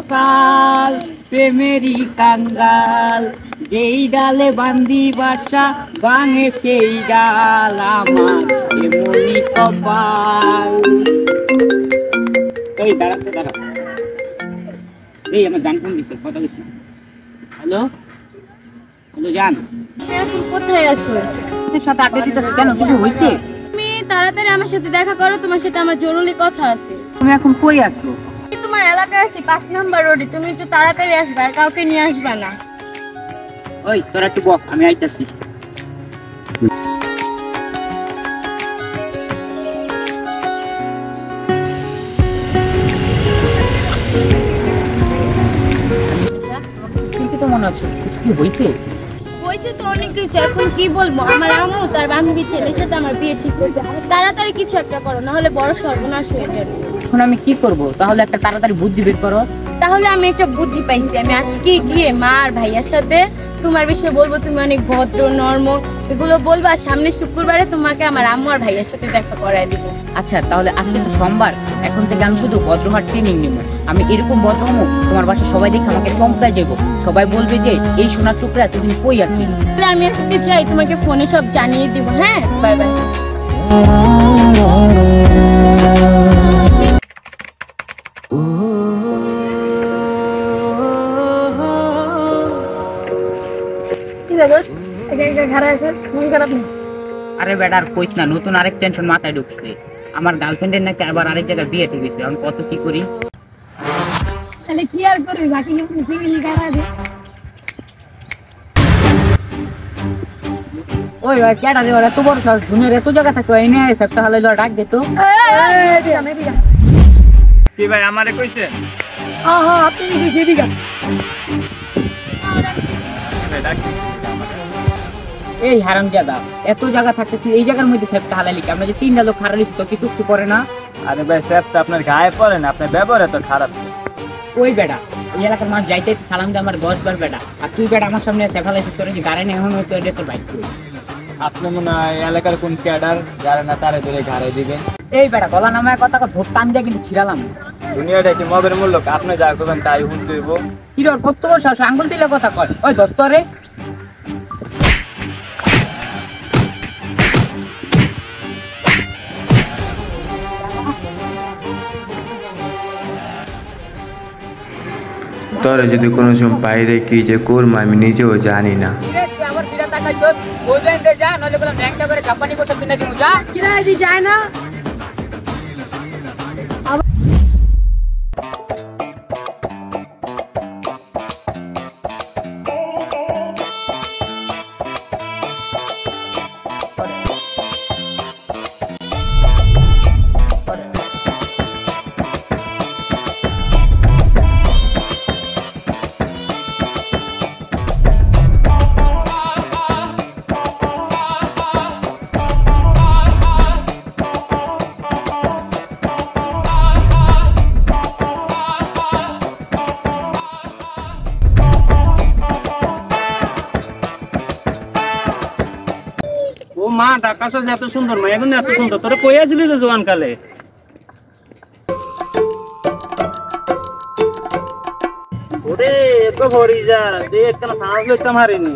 চিরকাল প্রেমেরই কাঙ্গাল, যেই ডালে বান্দি বাসা ভাঙে সেই ডাল, আমার এমনই কপাল। এই দাঁড়াতে দাঁড়া, এই আমার জান ফোন দিছে, কথা বলিস না। হ্যালো হ্যালো জান, তুমি এখন কোথায় আছো? তোর সাথে আড্ডা দিতেছ কেন? কিছু হয়েছে? তুমি তাড়াতাড়ি আমার সাথে দেখা করো, তোমার সাথে আমার জরুরি কথা আছে। তুমি এখন কই আছো? আমি তোমার এলাকায় আছি, 5 নম্বর রোডে। তুমি একটু তাড়াতাড়ি আসবে, আর কাউকে নিয়ে আসবে না। ওই তোরা একটু বক, আমি আইতাছি। চিন্তিত মনে হচ্ছে, কিছু কি হয়েছে? হয়েছে তো অনেক কিছু, এখন কি বলবো। আমার আম্মু তার বান্ধবী ছেলের সাথে আমার বিয়ে ঠিক করছে। তাড়াতাড়ি কিছু একটা করো, না হলে বড় সর্বনাশ হয়ে যাবে। এখন আমি কি করব? তাহলে একটা তাড়াতাড়ি বুদ্ধি বের করো। তাহলে আমি একটা বুদ্ধি পাইছি। আমি আজকে গিয়ে মা আর ভাইয়ার সাথে তোমার বিষয়ে বলবো, তুমি অনেক ভদ্র নর্ম, এগুলো বলবো। আর সামনে শুক্রবারে তোমাকে আমার আম্মু আর ভাইয়ার সাথে দেখা করায় দিব। আচ্ছা, তাহলে আজকে তো সোমবার, এখন থেকে আমি শুধু ভদ্র হওয়ার ট্রেনিং নিব। আমি এরকম ভদ্র হবো, তোমার বাসায় সবাই দেখে আমাকে চমকায় যাবো। সবাই বলবে যে এই সোনার টুকরা এতদিন কই আসবি। তাহলে আমি আজকে যাই, তোমাকে ফোনে সব জানিয়ে দিব। হ্যাঁ, বাই বাই। আরে বেটা আর কইস না, নতুন আরেক টেনশন মাথায় ঢুকছে। আমার গার্লফ্রেন্ডের নাকি আবার আরেক জায়গায় বিয়ে ঠিক গেছে। আমি কত কি করি। তাহলে কি আর করবি, বাকি সিঙ্গেলি কারা দে। ওই ভাই কেডা রে? ওরা এত বড় সাহস, দুনিয়ার এত জায়গা থাকে, এনে এসে একটা হালে ডাক দে তো। কি ভাই আমারে কইছেন? হ্যাঁ হ্যাঁ, আপনি কইছি দিগা। এই হারামজাদা, এত জায়গা থাকতে তুই এই জায়গার মধ্যে সেফটা হালালি কি? আমরা যে 3টা লোক খারাপ তো কিছু কিছু করে না। আরে ভাই স্যাপটা আপনার গায়ে পড়ে না, আপনার ব্যবহার এত খারাপ। ওই বেটা এই এলাকার মানুষ যাইতে সালাম দে আমার 10 বার বেটা, আর তুই বেটা আমার সামনে সেফালাইছিস তোর যে গাড়ি নেই, এখন হয়তো এটা তোর বাইক। আপনি মনে হয় এলাকার কোন ক্যাডার যারা না তারে ধরে ঘাড়ে দিবেন। এই বেটা গলা নামায় কথা ভোট টান দিয়ে কিন্তু ছিড়ালাম। দুনিয়াটা কি মগের মূল্য? আপনি যা করবেন তাই শুনতে হইব। হিরোর কত বড় সাহস, আঙ্গুল দিলে কথা কয়। ওই দত্তরে তোরা যদি কোনো সময় বাইরে কি যে করবো আমি নিজেও জানি না। আবার ফিরে তাকাইছ, ওই লাইন দে যা, নলে বললাম একটা করে জাপানি বসে কিনা দিমু যা। কিরা দি যায় না। ও মা, ঢাকা শহর এত সুন্দর মা, এখন এত সুন্দর। তোরা কই আসলি তো জোয়ান কালে? ওরে এত ভরি যা দেখ কেন সাহস লইতে মারিনি।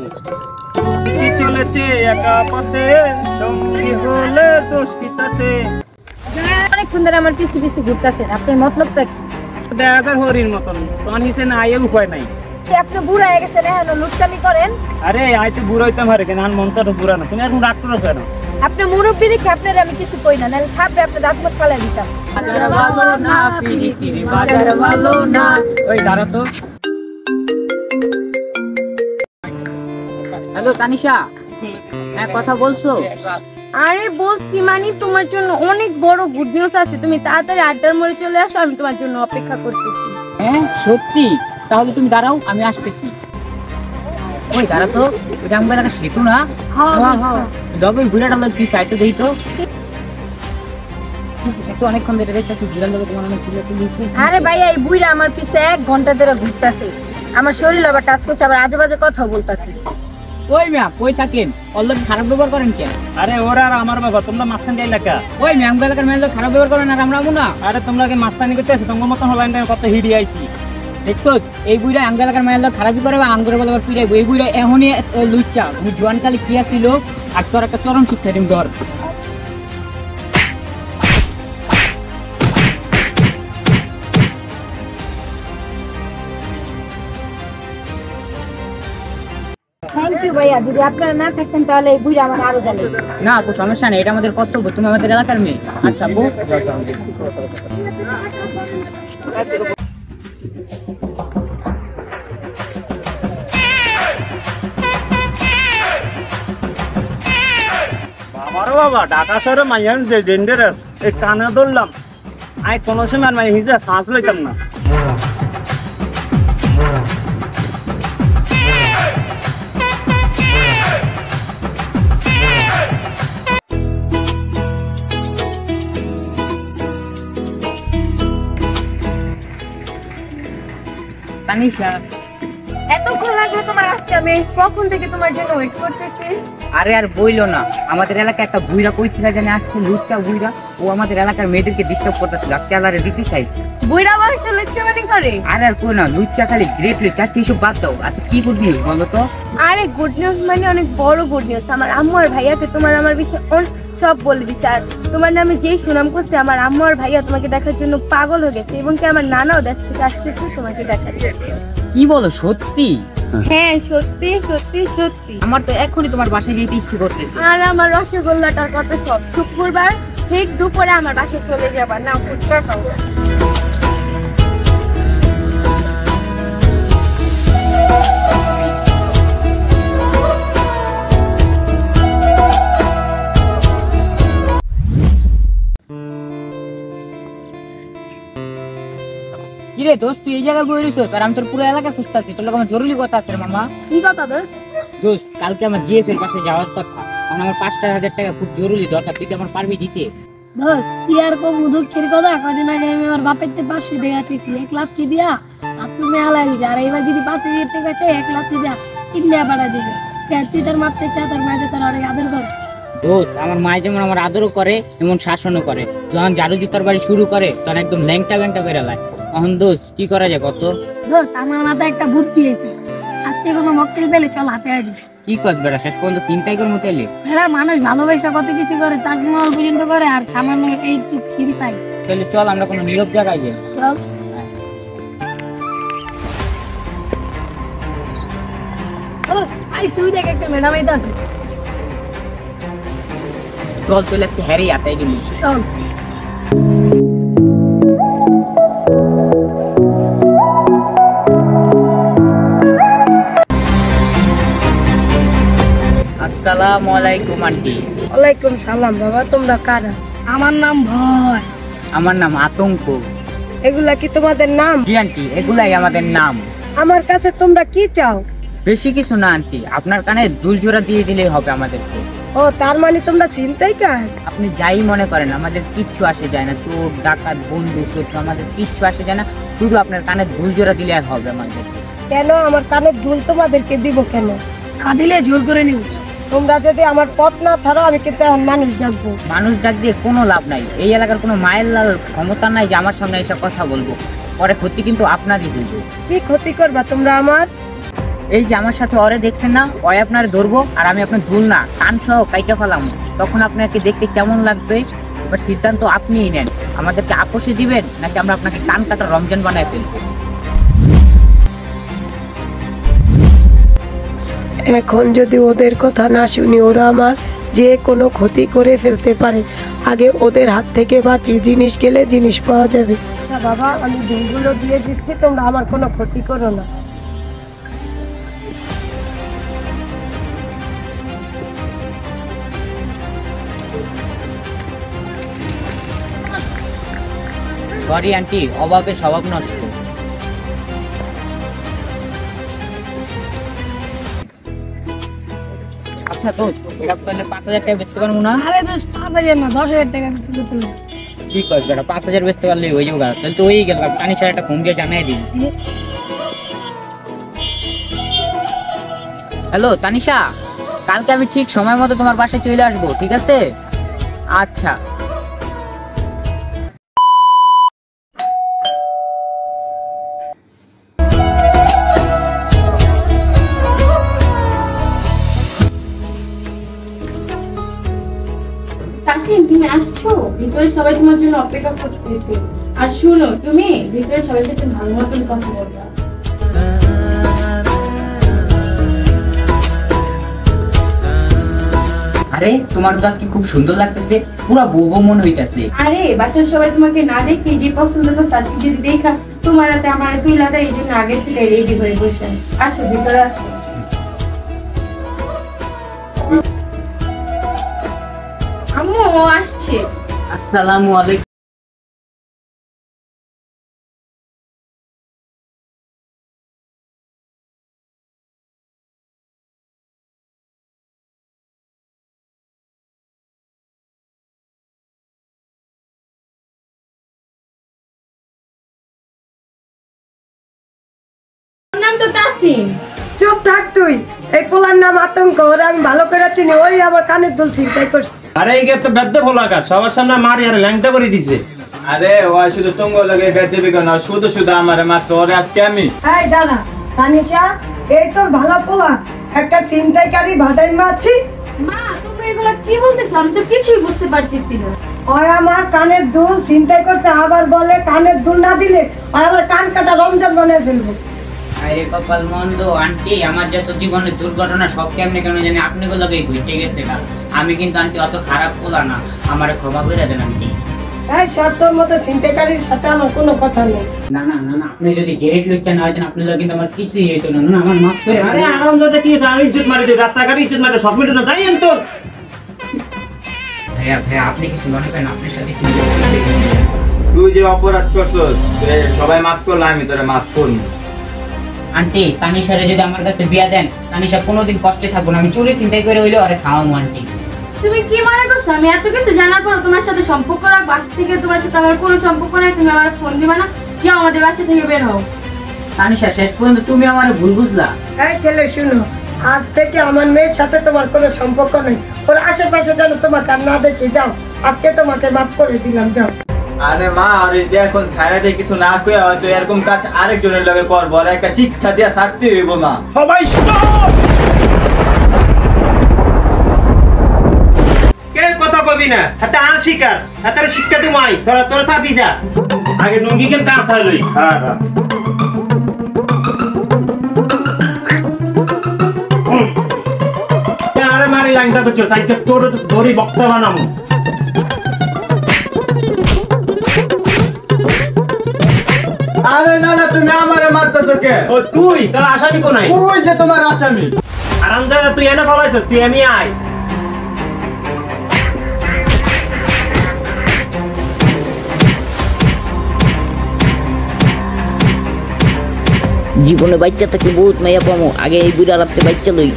কি চলেছে একা পথে, সঙ্গী হলে দোষ কি তাতে? অনেকক্ষণ ধরে আমার পিছে পিছে ঘুরতেছেন, আপনার মতলবটা কি? দেখার হরির মতন তখন হিসেবে না আইয়ে উপায় নাই। আপনি বুড়া হয়ে গেছেন, এখন লুচ্চামি করেন। আরে আই তো বুড়ো হইতে মারে কেন? আর মনটা তো বুড়া না, তুমি এখন রাগ করো কেন? আপনি মুরব্বী দেখে আপনার আমি কিছু কই না, নাহলে থাকবে আপনার দাঁত মত ফালাই দিতাম। বাজার ভালো না পিরিতির বাজার ভালো না। ওই দাঁড়া তো। হ্যালো তানিশা, হ্যাঁ কথা বলছো? আরে বলছি, মানে তোমার জন্য অনেক বড় গুড নিউজ আছে। তুমি তাড়াতাড়ি আড্ডার মোড়ে চলে আসো, আমি তোমার জন্য অপেক্ষা করতেছি। হ্যাঁ সত্যি? তাহলে তুমি দাঁড়াও, আমি আসতেছি। ওই দাঁড়া তো, ওইটা আমাদের এলাকা সেতু না? ডবে বুড়াটা লোক কি সাইতে দেই তো। সেতু অনেকক্ষণ ধরে দেখতেছি, বুড়ার লোক তোমার অনেক ছিল। আরে ভাইয়া, এই বুইড়া আমার পিছে 1 ঘন্টা ধরে ঘুরতেছে। আমার শরীর আবার টাচ করছে, আবার আজে বাজে কথা বলতেছে। ওই মিয়া কই থাকেন? অল্প খারাপ ব্যবহার করেন কেন? আরে ওরা আর আমার বাবা, তোমরা মাঝখান দিয়ে এলাকা। ওই মিয়া আমাদের এলাকার মেয়ে লোক খারাপ ব্যবহার করেন আর আমরা আমু না। আরে তোমরা কি মাস্তানি করতে আছে? তোমার মতন হলাইন কত হিডি আইছি। দেখছো এই বুইরা আঙ্গ এলাকার মায়ের লোক খারাপই করে বা আঙ্গুরে বলে আবার পিড়াইবো। এই বুইরা এখনই লুচ্চা জোয়ান কালি কি ছিল আর তোর একটা চরম শিক্ষা দিন ধর। থ্যাংক ইউ ভাইয়া, যদি আপনারা না থাকতেন তাহলে এই বুড়ি আমার আরো জানে। না আপু সমস্যা নেই, এটা আমাদের কর্তব্য, তুমি আমাদের এলাকার মেয়ে। আচ্ছা আপু বাবারও বাবা ঢাকা শহরে মাইয়ান যে ডেঞ্জারাস, এই কানে ধরলাম আই কোনো সময় মাই হিজা শ্বাস লইতাম না। তানিশা, এতক্ষণ লাগলো তোমার আসতে, আমি কখন থেকে তোমার জন্য ওয়েট করতেছি। আরে আর বইলো না, আমাদের এলাকায় একটা বুইরা কই থেকে জানে আসছে, লুচ্চা বুইরা। ও আমাদের এলাকার মেয়েদেরকে ডিস্টার্ব করতেছিল, আজকে আলারে দিছি সাইজ। বুড়া বয়সে লুচ্চামানি করে? আরে আর কই না, লুচ্চা খালি গ্রেট চাচ্ছি, এইসব বাদ দাও। আচ্ছা কি করবি বলো তো? আরে গুড নিউজ মানে অনেক বড় গুড নিউজ। আমার আম্মু আর ভাইয়াকে তোমার আমার বিষয়ে সব বলে দিচ্ছে। আর তোমার নামে যেই সুনাম করছে, আমার আম্মু আর ভাইয়া তোমাকে দেখার জন্য পাগল হয়ে গেছে, এবং কি আমার নানাও দেশ থেকে আসতেছে তোমাকে দেখার জন্য। কি বলো সত্যি? হ্যাঁ সত্যি সত্যি সত্যি। আমার তো এখনই তোমার বাসায় যেতে ইচ্ছে করতেছে। আর আমার রসগোল্লাটার কথা সব শুক্রবার ঠিক দুপুরে আমার বাসায় চলে যাবা। না ফুচকা খাও। কিরে দোস্ত, তুই এই জায়গায় বই রইছো? আর আমি তোর পুরো এলাকা খুঁজতেছি, তোর লোক আমার জরুরি কথা আছে রে মামা। কি কথা দোস্ত? দোস্ত কালকে আমার জিএফ এর পাশে যাওয়ার কথা, কারণ আমার 5,000 টাকা খুব জরুরি দরকার, তুই কি আমার পারবি দিতে? দোস্ত কি আর কম দুঃখের কথা, কদিন আগে আমি আমার বাপের 500 টাকা চেয়েছি, 1 লাখ কি দিয়া আপনি মেলা দিয়েছে। আর এবার যদি 5,000 টাকা চাই, 1 লাখ দিয়া ইন্ডিয়া পাঠা দিবে। তুই তোর মাপতে চা, তোর মাঝে তোর অনেক আদর কর। দোস্ত আমার মা যেমন আমার আদরও করে, এমন শাসনও করে। যখন ঝাড়ু জুতার বাড়ি শুরু করে তখন একদম ল্যাংটা ব্যাংটা বেড়ে লায়। এখন দোস্ত কি করা যায় কত? দোস্ত আমার মাথায় একটা বুদ্ধি হয়েছে, আজকে কোনো মক্কেল পেলে চল হাতে আছি। কি কর বেড়া, শেষ পর্যন্ত চিন্তাই কর মতো এলি। এরা মানুষ ভালোবাসা কত কিছু করে, তার মহল পর্যন্ত করে, আর সামান্য এইটুক সিঁড়ি পাই। তাহলে চল আমরা কোনো নীরব জায়গায় যাই। চল দোস্ত, আইসি ওই দেখ একটা ম্যাডাম এটা আছে। চল চলে আসছি, হ্যারি আতাই দিবি। চল আসসালামু আলাইকুম আন্টি। ওয়ালাইকুম সালাম। বাবা তোমরা কারা? আমার নাম ভয়। আমার নাম আতঙ্ক। এগুলা কি তোমাদের নাম? জি আন্টি, এগুলাই আমাদের নাম। আমার কাছে তোমরা কি চাও? বেশি কিছু না আন্টি, আপনার কানে দুল জোড়া দিয়ে দিলেই হবে আমাদেরকে। ও তার মানে তোমরা চিন্তাই কার? আপনি যাই মনে করেন, আমাদের কিচ্ছু আসে যায় না। চোর ডাকাত বন্ধু শত্রু আমাদের কিচ্ছু আসে যায় না, শুধু আপনার কানে দুল জোড়া দিলে আর হবে আমাদের। কেন আমার কানের দুল তোমাদেরকে দিব কেন? না দিলে জোর করে নিব। তোমরা যদি আমার পথ না ছাড়ো, আমি কিন্তু এখন মানুষ ডাকবো। মানুষ ডাক দিয়ে কোনো লাভ নাই। এই এলাকার কোনো মায়ের লাল ক্ষমতা নাই যে আমার সামনে এসব কথা বলবো, পরে ক্ষতি কিন্তু আপনারই হইবে। কি ক্ষতি করবা তোমরা আমার? এই যে আমার সাথে অরে দেখছেন না, ওই আপনার ধরবো আর আমি আপনার দুল না কান সহ কাইটা ফেলাম, তখন আপনাকে দেখতে কেমন লাগবে? এবার সিদ্ধান্ত আপনিই নেন, আমাদেরকে আপোষে দিবেন নাকি আমরা আপনাকে কান কাটা রমজান বানায় ফেলবো। এখন যদি ওদের কথা না শুনি, ওরা আমার যে কোনো ক্ষতি করে ফেলতে পারে। আগে ওদের হাত থেকে বাঁচি, জিনিস গেলে জিনিস পাওয়া যাবে। আচ্ছা বাবা, আমি দুলগুলো দিয়ে দিচ্ছি, তোমরা আমার কোনো ক্ষতি করো না। সরি আন্টি, অভাবে স্বভাব নষ্ট। আচ্ছা দোস্ত, এটা তাহলে 5,000 টাকা বেচতে পারবো না? আরে দোস্ত 5,000 না 10,000 টাকা দিতে হবে। ঠিক আছে বেটা, 5,000 বেচতে পারলে হয়ে যাবে। তাহলে তো হয়েই গেল, তানিশার একটা ফোন দিয়ে জানাই দিই। হ্যালো তানিশা, কালকে আমি ঠিক সময় মতো তোমার বাসায় চলে আসবো, ঠিক আছে? আচ্ছা। তাসিন তুমি আসছো? ভিতরে সবাই তোমার জন্য অপেক্ষা করতেছে। আর শুনো, তুমি ভিতরে সবার সাথে ভালো মতন কথা বলবা। আরে তোমার তো আজকে খুব সুন্দর লাগতেছে, পুরা বউ বউ মনে হইতাছে। আরে বাসার সবাই তোমাকে না দেখে যে পছন্দ করছে, আজকে যদি দেখা তোমার হাতে আমার তুইলাটা, এই জন্য আগে থেকে রেডি করে বসে আছি। আসো ভিতরে আসো। আম্মু ও আসছে। আসসালামু আলাইকুম। ওর নাম তো তাসিন। চুপ থাক তুই। এই পোলার নাম আতঙ্ক, ওরা আমি ভালো করে চিনি। ওই আমার কানের দুল ছিনতাই করছে। আরে এই তো বেদ্য ভোলাকা সবার সামনে মারি আর ল্যাংটা করে দিছে। আরে ও শুধু তুঙ্গ লাগে বেঁধে বিকে না, শুধু শুধু আমারে মারছে। ওরে আজকে আমি এই দাঁড়া তানিশা, এই তোর ভালো পোলা একটা ছিনতাইকারী ভাদাই মারছি। মা তোমরা এগুলা কি বলতেছো? আমি তো কিছুই বুঝতে পারতেছি না। ওই আমার কানের দুল ছিনতাই করছে, আবার বলে কানের দুল না দিলে ওই আমার কান কাটা রমজান বানিয়ে ফেলবো। আরে কপাল মন্দ আন্টি, আমার যত জীবনের দুর্ঘটনা সব কেমনে কেন জানি আপনি গুলোকে ঘুরতে গেছে গা। আমি কিন্তু আন্টি অত খারাপ পোলা না, আমারে ক্ষমা করে দেন আন্টি। এই শর্তর মতো ছিনতাইকারীর সাথে আমার কোনো কথা নেই। না না না না, আপনি যদি গ্রেট লুচ্চা না হইতেন আপনাদের কিন্তু আমার কিছুই হইতো না। না আমার মাফ করে আরে আরাম যাতে কি আমি ইজ্জত মারি দিই, রাস্তাঘাটে ইজ্জত মারি সব মিটে না যাই তো। ভাইয়া ভাইয়া আপনি কিছু মনে করেন, আপনার সাথে কি তুই যে অপরাধ করছস সবাই মাফ করলে আমি তোরে মাফ করবো। আন্টি তানিশারে যদি আমার কাছে বিয়া দেন, তানিশা কোনোদিন কষ্টে থাকবো না। আমি চুরি চিন্তাই করে হইলে আরে খাওয়াবো আন্টি। তুমি কি মনে করছো আমি এত কিছু জানার পর তোমার সাথে সম্পর্ক রাখবো? আজ থেকে তোমার সাথে আমার কোনো সম্পর্ক নাই। তুমি আমার ফোন দিবা না, যাও আমাদের বাসা থেকে বের হও। তানিশা শেষ পর্যন্ত তুমি আমার ভুল বুঝলা। এই ছেলে শুনো, আজ থেকে আমার মেয়ের সাথে তোমার কোনো সম্পর্ক নেই। ওর আশেপাশে যেন তোমাকে আর না দেখি। যাও, আজকে তোমাকে মাফ করে দিলাম, যাও। আরে মা, আর এই যে এখন ছাইরা দিয়ে কিছু না কই হয়তো এরকম কাজ আরেকজনের লগে করবো, আর একটা শিক্ষা দিয়া ছাড়তে হইব মা। সবাই শুনো, কে কথা কবি না, হাতে আর শিকার হাতে শিক্ষা দি মাই তোরা তোরা চাবি যা আগে নুঙ্গি কেন কাজ হইলই। হ্যাঁ আরে মারি লাইনটা করছো সাইজকে তোর ধরি বক্তা বানামু। আরে না না, তুমি আমারে মারতেছো কে? ও তুই তাহলে আসামি কোনাই? ওই যে তোমার আসামি। আরামদাদা তুই এনে ফলাইছ, তুই আমি আয়। জীবনে বাচ্চা থেকে বহুত মাইয়া পামো, আগে এই বুড়া রাখতে বাচ্চা লই।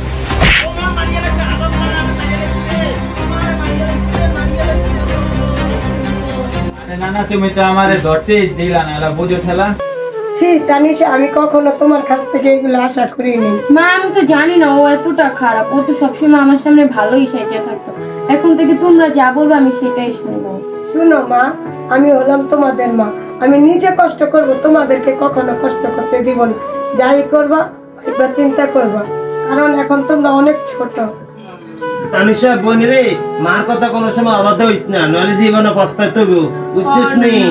আরে না না, তুমি তো আমারে ধরতেই দিলা না, এলা বুঝো ঠেলা। ছি তানিশা, আমি কখনো তোমার কাছ থেকে এগুলো আশা করিনি। মা আমি তো জানি না ও এতটা খারাপ। ও তো সবসময় আমার সামনে ভালোই সাইজে থাকতো। এখন থেকে তোমরা যা বলবে আমি সেটাই শুনবো। শুনো মা, আমি হলাম তোমাদের মা। আমি নিজে কষ্ট করব, তোমাদেরকে কখনো কষ্ট করতে দিব না। যাই করবা একবার চিন্তা করবা, কারণ এখন তোমরা অনেক ছোট। তানিশা বোন রে, মার কথা কোনো সময় অবাধ্য হইস না, নইলে জীবনে পস্তাইতে হবে। উচিত নেই।